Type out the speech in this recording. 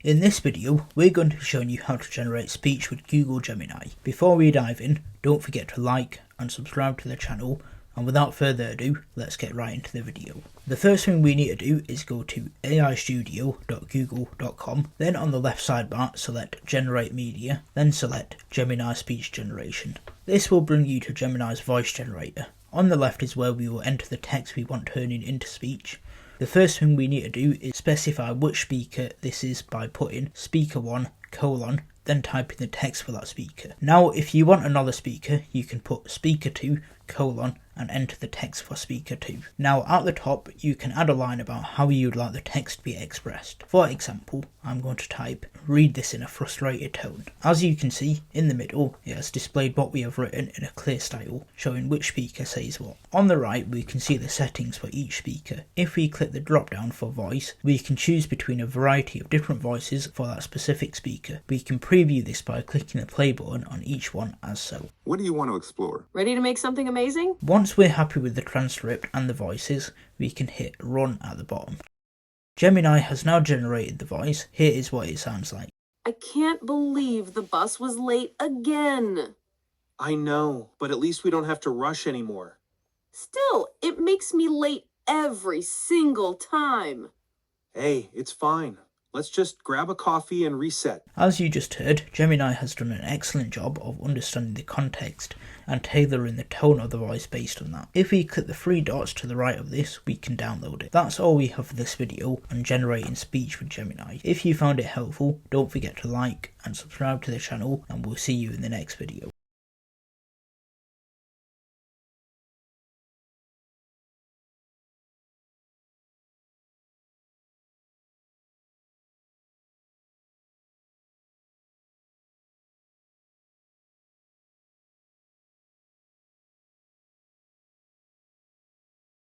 In this video, we're going to be showing you how to generate speech with Google Gemini. Before we dive in, don't forget to like and subscribe to the channel, and without further ado, let's get right into the video. The first thing we need to do is go to aistudio.google.com, then on the left sidebar select Generate Media, then select Gemini Speech Generation. This will bring you to Gemini's voice generator. On the left is where we will enter the text we want turning into speech. The first thing we need to do is specify which speaker this is by putting speaker 1, then type in the text for that speaker. Now if you want another speaker, you can put speaker 2, and enter the text for speaker 2. Now at the top you can add a line about how you would like the text to be expressed. For example, I'm going to type, "Read this in a frustrated tone." As you can see, in the middle it has displayed what we have written in a clear style, showing which speaker says what. On the right we can see the settings for each speaker. If we click the drop down for voice, we can choose between a variety of different voices for that specific speaker. We can preview this by clicking the play button on each one as so. What do you want to explore? Ready to make something amazing? Once we're happy with the transcript and the voices, we can hit run at the bottom. Gemini has now generated the voice. Here is what it sounds like. I can't believe the bus was late again. I know, but at least we don't have to rush anymore. Still, it makes me late every single time. Hey, it's fine. Let's just grab a coffee and reset. As you just heard, Gemini has done an excellent job of understanding the context and tailoring the tone of the voice based on that. If we click the three dots to the right of this, we can download it. That's all we have for this video on generating speech with Gemini. If you found it helpful, don't forget to like and subscribe to the channel, and we'll see you in the next video.